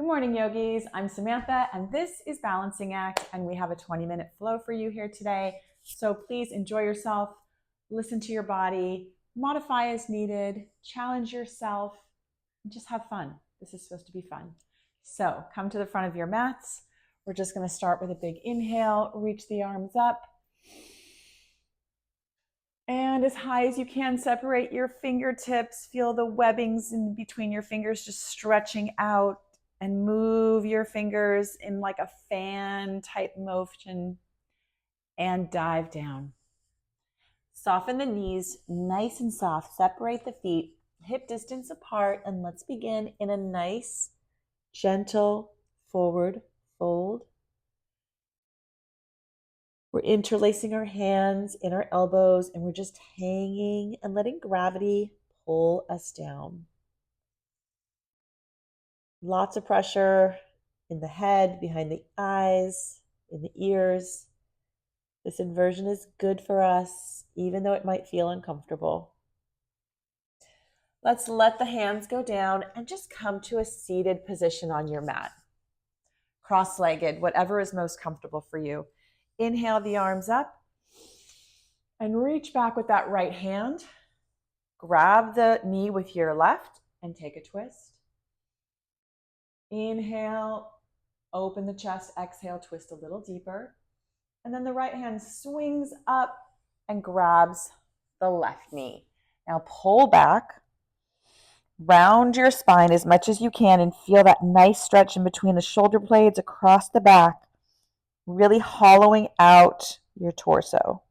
Good morning, yogis. I'm Samantha, and this is Balancing Act, and we have a 20-minute flow for you here today. So please enjoy yourself, listen to your body, modify as needed, challenge yourself, and just have fun. This is supposed to be fun. So come to the front of your mats. We're just going to start with a big inhale, reach the arms up. And as high as you can, separate your fingertips. Feel the webbings in between your fingers just stretching out. And move your fingers in like a fan type motion and dive down. Soften the knees, nice and soft. Separate the feet, hip distance apart, and let's begin in a nice, gentle forward fold. We're interlacing our hands in our elbows, and we're just hanging and letting gravity pull us down. Lots of pressure in the head, behind the eyes, in the ears. This inversion is good for us, even though it might feel uncomfortable. Let's let the hands go down and just come to a seated position on your mat. Cross-legged, whatever is most comfortable for you. Inhale the arms up and reach back with that right hand. Grab the knee with your left and take a twist. Inhale, open the chest, exhale, twist a little deeper. And then the right hand swings up and grabs the left knee. Now pull back, round your spine as much as you can and feel that nice stretch in between the shoulder blades across the back, really hollowing out your torso.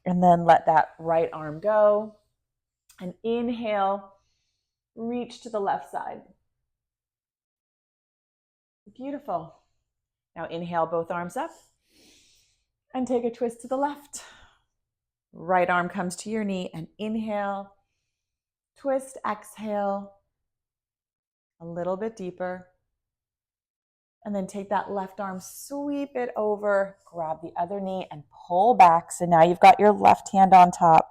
And then let that right arm go. And inhale, reach to the left side. Beautiful. Now inhale both arms up and take a twist to the left. Right arm comes to your knee and inhale, twist, exhale, a little bit deeper. And then take that left arm, sweep it over, grab the other knee and pull back. So now you've got your left hand on top.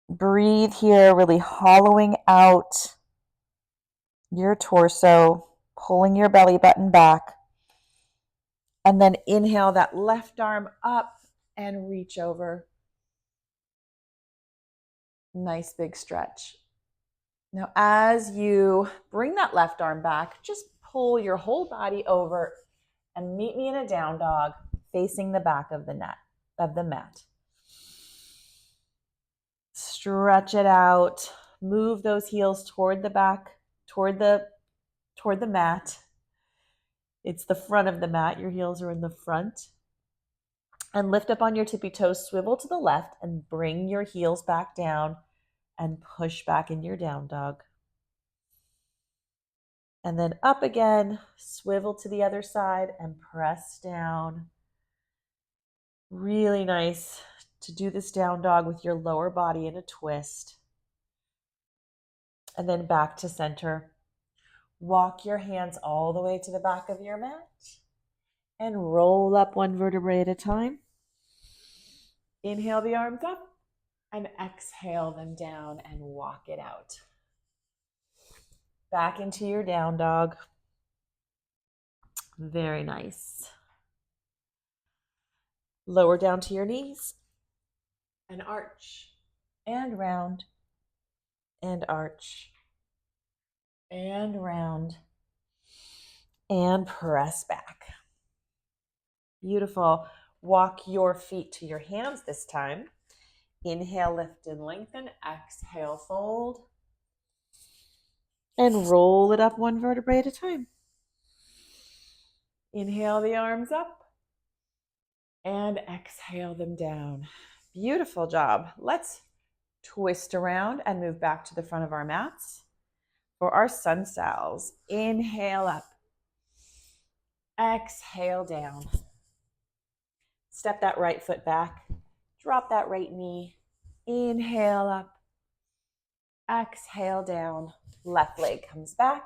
Breathe here, really hollowing out your torso, pulling your belly button back. And then inhale that left arm up and reach over. Nice big stretch. Now, as you bring that left arm back, just pull your whole body over and meet me in a down dog facing the back of the mat. Stretch it out. Move those heels toward the back, toward the mat. It's the front of the mat. Your heels are in the front. And lift up on your tippy toes, swivel to the left and bring your heels back down and push back in your down dog. And then up again, swivel to the other side and press down. Really nice to do this down dog with your lower body in a twist. And then back to center. Walk your hands all the way to the back of your mat and roll up one vertebrae at a time. Inhale the arms up and exhale them down and walk it out. Back into your down dog. Very nice. Lower down to your knees and arch and round and arch and round and press back. Beautiful. Walk your feet to your hands this time. Inhale, lift and lengthen. Exhale, fold. And roll it up one vertebrae at a time. Inhale the arms up and exhale them down. Beautiful job. Let's twist around and move back to the front of our mats for our sun sals. Inhale up. Exhale down. Step that right foot back. Drop that right knee. Inhale up. Exhale down. Left leg comes back.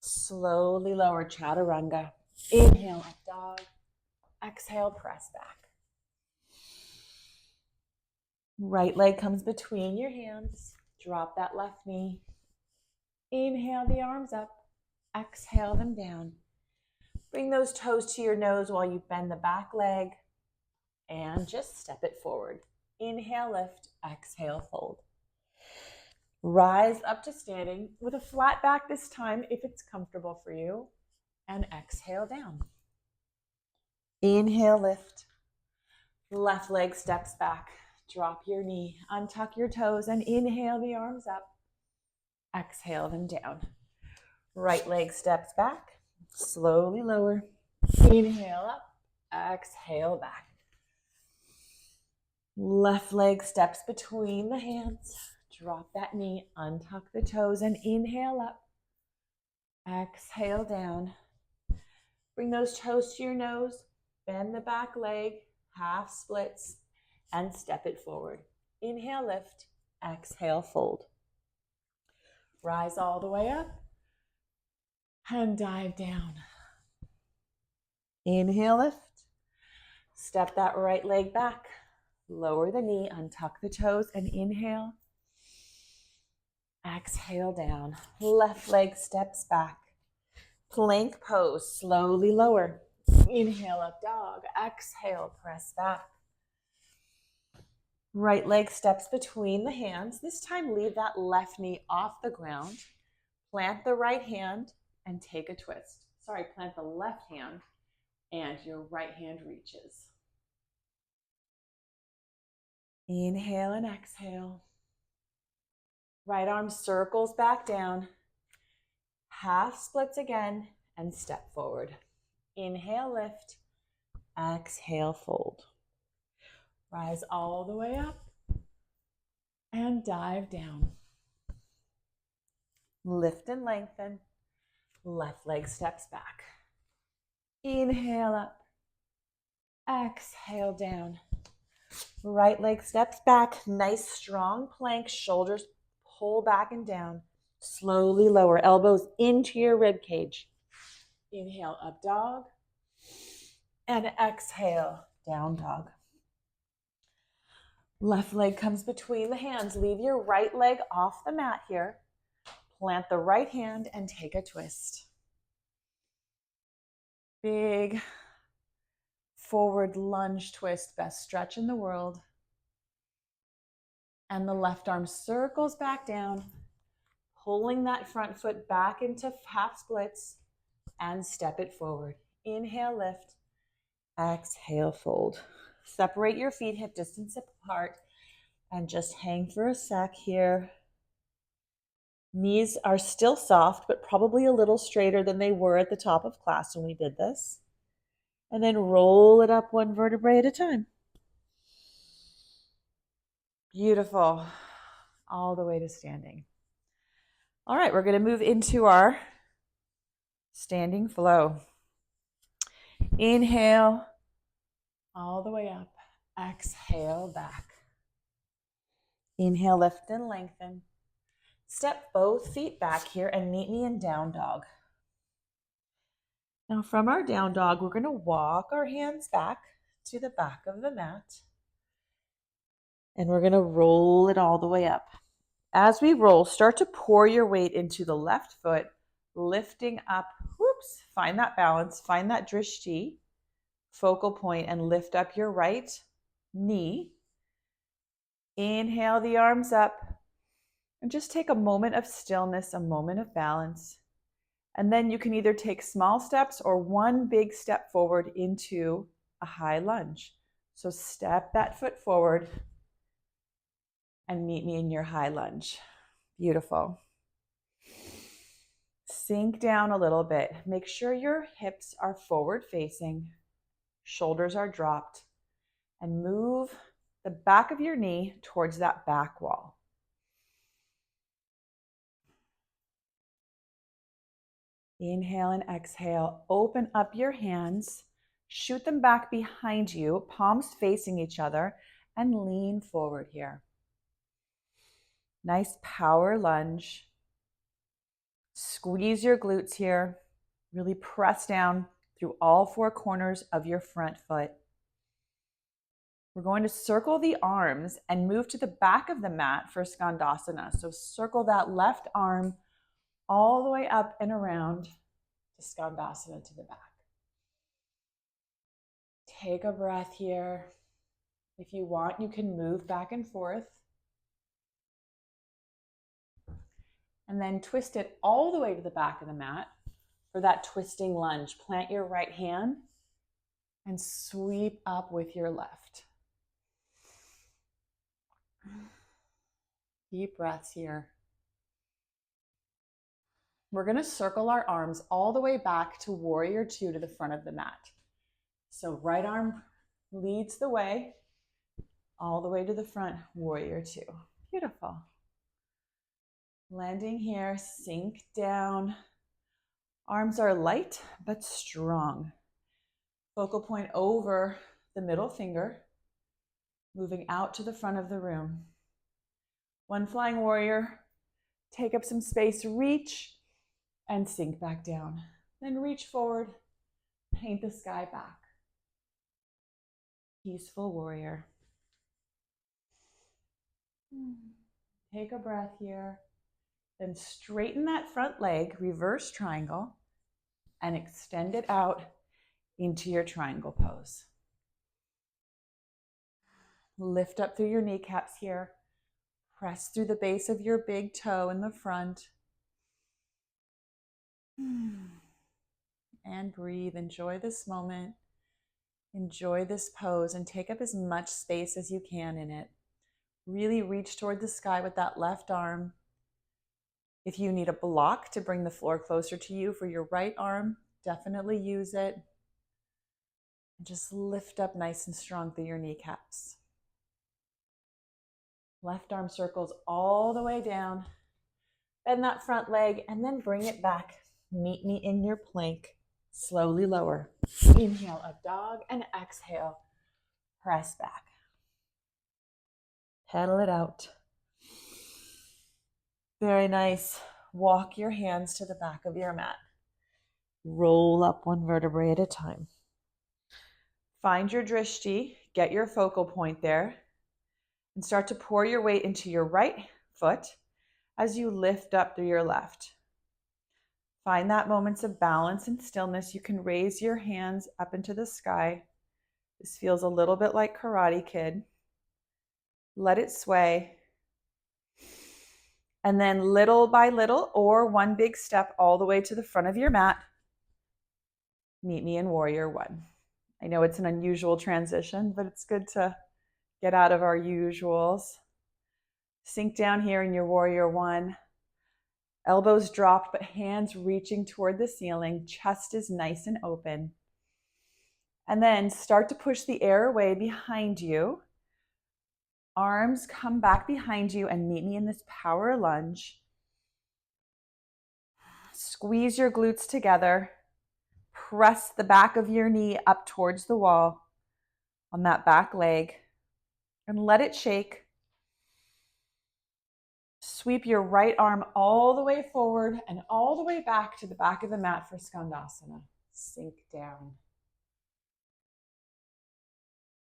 Slowly lower chaturanga. Inhale up dog. Exhale, press back. Right leg comes between your hands. Drop that left knee. Inhale the arms up. Exhale them down. Bring those toes to your nose while you bend the back leg and just step it forward. Inhale, lift. Exhale, fold. Rise up to standing with a flat back this time if it's comfortable for you. And exhale down. Inhale, lift. Left leg steps back. Drop your knee. Untuck your toes and inhale the arms up. Exhale them down. Right leg steps back. Slowly lower. Inhale up. Exhale back. Left leg steps between the hands. Drop that knee. Untuck the toes and inhale up. Exhale down. Bring those toes to your nose. Bend the back leg. Half splits. And step it forward. Inhale, lift. Exhale, fold. Rise all the way up. And dive down. Inhale, lift. Step that right leg back. Lower the knee, untuck the toes, and inhale. Exhale down. Left leg steps back. Plank pose, slowly lower. Inhale, up dog. Exhale, press back. Right leg steps between the hands. This time, leave that left knee off the ground. Plant the right hand and take a twist. Sorry, plant the left hand and your right hand reaches. Inhale and exhale. Right arm circles back down. Half splits again and step forward. Inhale, lift. Exhale, fold. Rise all the way up and dive down. Lift and lengthen. Left leg steps back. Inhale up. Exhale down. Right leg steps back. Nice strong plank. Shoulders pull back and down. Slowly lower. Elbows into your rib cage. Inhale, up dog. And exhale, down dog. Left leg comes between the hands. Leave your right leg off the mat here. Plant the right hand and take a twist. Big forward lunge twist, best stretch in the world. And the left arm circles back down, pulling that front foot back into half splits and step it forward. Inhale, lift. Exhale, fold. Separate your feet hip distance apart and just hang for a sec here. Knees are still soft, but probably a little straighter than they were at the top of class when we did this. And then roll it up one vertebrae at a time. Beautiful. All the way to standing. All right, we're going to move into our standing flow. Inhale, all the way up. Exhale, back. Inhale, lift and lengthen. Step both feet back here and meet me in down dog. Now from our down dog, we're going to walk our hands back to the back of the mat. And we're going to roll it all the way up. As we roll, start to pour your weight into the left foot, lifting up. Whoops, find that balance, find that drishti, focal point, and lift up your right knee. Inhale the arms up. And just take a moment of stillness, a moment of balance. And then you can either take small steps or one big step forward into a high lunge. So step that foot forward and meet me in your high lunge. Beautiful. Sink down a little bit. Make sure your hips are forward facing, shoulders are dropped, and move the back of your knee towards that back wall. Inhale and exhale. Open up your hands. Shoot them back behind you, palms facing each other, and lean forward here. Nice power lunge. Squeeze your glutes here. Really press down through all four corners of your front foot. We're going to circle the arms and move to the back of the mat for Skandasana. So circle that left arm all the way up and around to Skandasana to the back. Take a breath here. If you want, you can move back and forth. And then twist it all the way to the back of the mat for that twisting lunge. Plant your right hand and sweep up with your left. Deep breaths here. We're going to circle our arms all the way back to Warrior Two to the front of the mat. So right arm leads the way all the way to the front, Warrior Two. Beautiful. Landing here, sink down. Arms are light but strong. Focal point over the middle finger, moving out to the front of the room. One flying warrior, take up some space, reach, and sink back down. Then reach forward, paint the sky back. Peaceful warrior. Take a breath here. Then straighten that front leg, reverse triangle, and extend it out into your triangle pose. Lift up through your kneecaps here. Press through the base of your big toe in the front. And breathe. Enjoy this moment. Enjoy this pose and take up as much space as you can in it. Really reach toward the sky with that left arm. If you need a block to bring the floor closer to you for your right arm, definitely use it. And just lift up nice and strong through your kneecaps. Left arm circles all the way down. Bend that front leg and then bring it back. Meet me in your plank. Slowly lower. Inhale, up dog, and exhale, press back. Pedal it out. Very nice. Walk your hands to the back of your mat. Roll up one vertebrae at a time. Find your drishti, get your focal point there, and start to pour your weight into your right foot as you lift up through your left. Find that moments of balance and stillness. You can raise your hands up into the sky. This feels a little bit like Karate Kid. Let it sway. And then little by little, or one big step all the way to the front of your mat, meet me in Warrior One. I know it's an unusual transition, but it's good to get out of our usuals. Sink down here in your Warrior One. Elbows dropped, but hands reaching toward the ceiling. Chest is nice and open. And then start to push the air away behind you. Arms come back behind you and meet me in this power lunge. Squeeze your glutes together. Press the back of your knee up towards the wall on that back leg and let it shake. Sweep your right arm all the way forward and all the way back to the back of the mat for Skandasana. Sink down.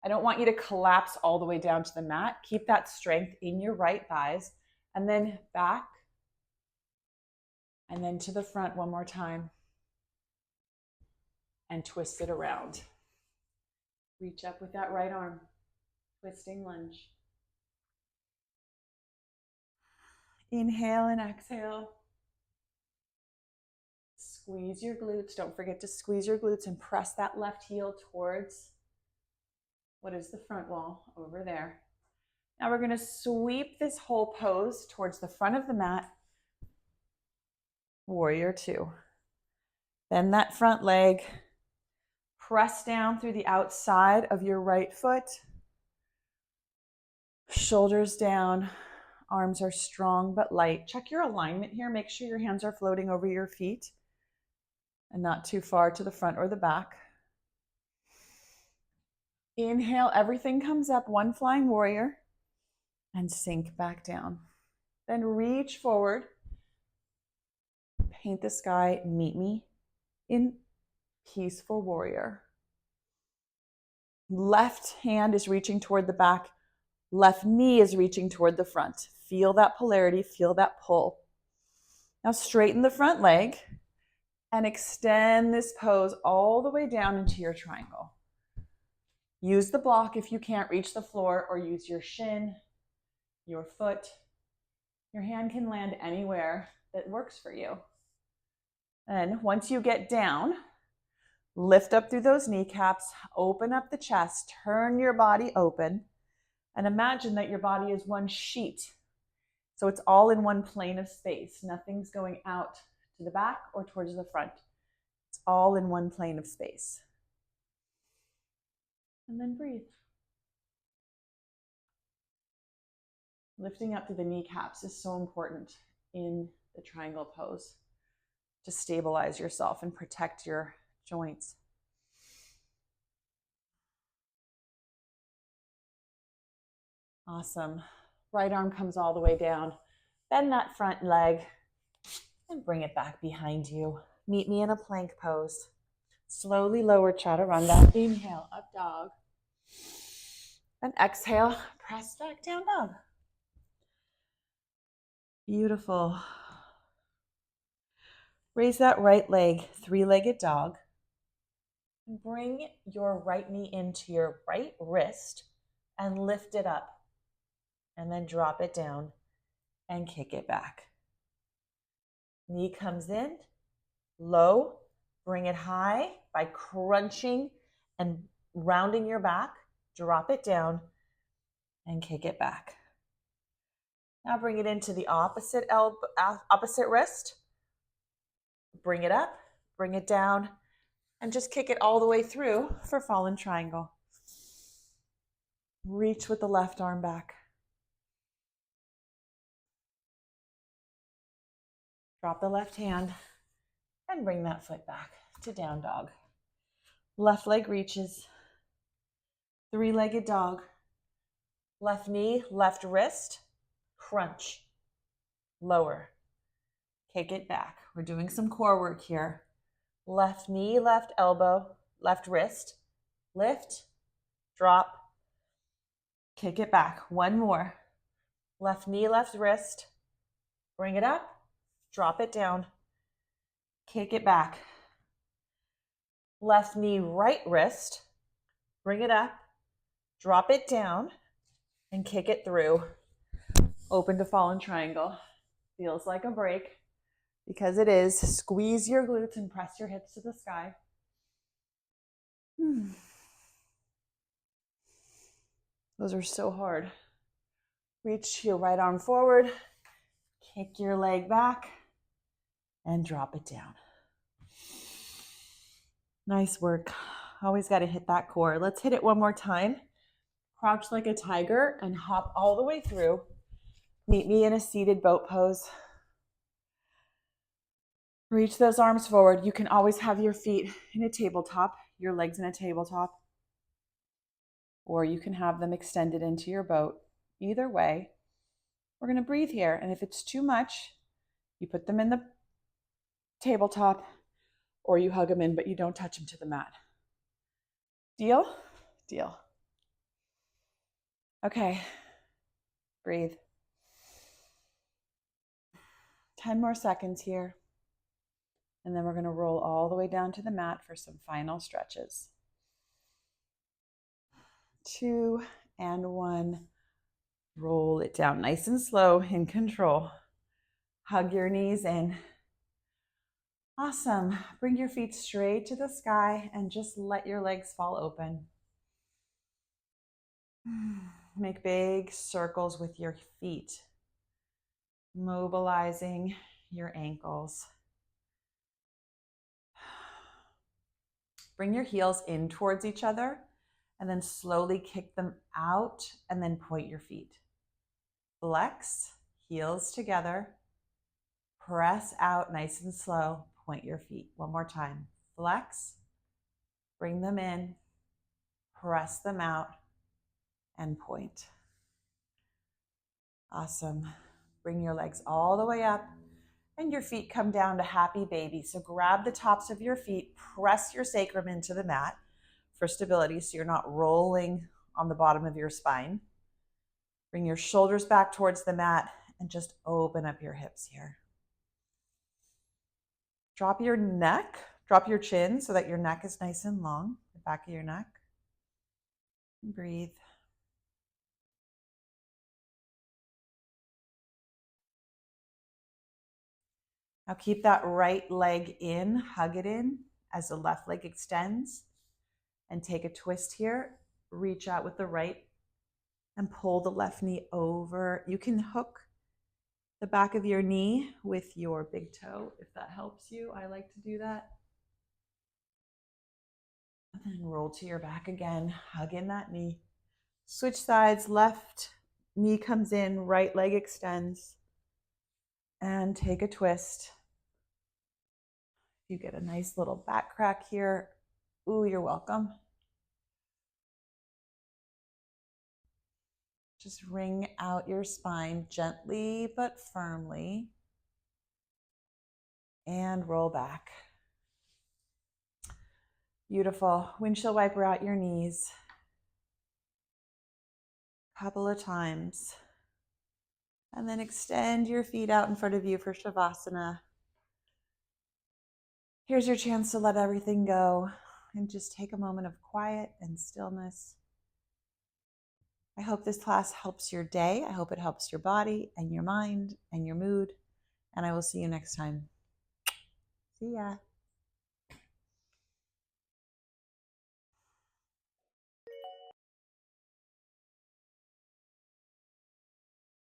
I don't want you to collapse all the way down to the mat. Keep that strength in your right thighs and then back and then to the front one more time and twist it around. Reach up with that right arm, twisting lunge. Inhale and exhale. Squeeze your glutes. Don't forget to squeeze your glutes and press that left heel towards what is the front wall over there. Now we're going to sweep this whole pose towards the front of the mat. Warrior Two. Bend that front leg. Press down through the outside of your right foot. Shoulders down. Arms are strong but light. Check your alignment here. Make sure your hands are floating over your feet and not too far to the front or the back. Inhale, everything comes up, one flying warrior, and sink back down. Then reach forward, paint the sky, meet me in peaceful warrior. Left hand is reaching toward the back. Left knee is reaching toward the front. Feel that polarity, feel that pull. Now straighten the front leg and extend this pose all the way down into your triangle. Use the block if you can't reach the floor, or use your shin, your foot. Your hand can land anywhere that works for you. And once you get down, lift up through those kneecaps, open up the chest, turn your body open, and imagine that your body is one sheet. So it's all in one plane of space. Nothing's going out to the back or towards the front. It's all in one plane of space. And then breathe. Lifting up through the kneecaps is so important in the triangle pose to stabilize yourself and protect your joints. Awesome. Right arm comes all the way down. Bend that front leg and bring it back behind you. Meet me in a plank pose. Slowly lower chaturanga. Inhale, up dog. And exhale, press back down dog. Beautiful. Raise that right leg, three-legged dog. Bring your right knee into your right wrist and lift it up. And then drop it down and kick it back. Knee comes in, low, bring it high by crunching and rounding your back. Drop it down and kick it back. Now bring it into the opposite wrist. Bring it up, bring it down, and just kick it all the way through for fallen triangle. Reach with the left arm back. Drop the left hand and bring that foot back to down dog. Left leg reaches. Three-legged dog. Left knee, left wrist. Crunch. Lower. Kick it back. We're doing some core work here. Left knee, left elbow, left wrist. Lift. Drop. Kick it back. One more. Left knee, left wrist. Bring it up. Drop it down. Kick it back. Left knee, right wrist. Bring it up. Drop it down and kick it through. Open to fallen triangle. Feels like a break because it is. Squeeze your glutes and press your hips to the sky. Those are so hard. Reach your right arm forward. Kick your leg back and drop it down. Nice work. Always got to hit that core. Let's hit it one more time. Crouch like a tiger and hop all the way through. Meet me in a seated boat pose. Reach those arms forward. You can always have your feet in a tabletop, your legs in a tabletop, or you can have them extended into your boat. Either way, we're going to breathe here. And if it's too much, you put them in the tabletop or you hug them in, but you don't touch them to the mat. Deal? Deal. Okay, breathe. 10 more seconds here. And then we're going to roll all the way down to the mat for some final stretches. 2 and 1. Roll it down nice and slow, in control. Hug your knees in. Awesome. Bring your feet straight to the sky and just let your legs fall open. Make big circles with your feet, mobilizing your ankles. Bring your heels in towards each other and then slowly kick them out and then point your feet. Flex, heels together. Press out nice and slow. Point your feet. One more time. Flex, bring them in, press them out, and point. Awesome. Bring your legs all the way up and your feet come down to happy baby. So grab the tops of your feet, press your sacrum into the mat. for stability so you're not rolling on the bottom of your spine. Bring your shoulders back towards the mat and just open up your hips here. Drop your neck, drop your chin so that your neck is nice and long, the back of your neck. Breathe. Now keep that right leg in, hug it in as the left leg extends, and take a twist here. Reach out with the right and pull the left knee over. You can hook the back of your knee with your big toe if that helps you. I like to do that. And then roll to your back again, hug in that knee. Switch sides, left knee comes in, right leg extends, and take a twist. You get a nice little back crack here. Ooh, you're welcome. Just wring out your spine gently but firmly. And roll back. Beautiful. Windshield wiper out your knees. Couple of times. And then extend your feet out in front of you for Savasana. Here's your chance to let everything go and just take a moment of quiet and stillness. I hope this class helps your day. I hope it helps your body and your mind and your mood. And I will see you next time. See ya.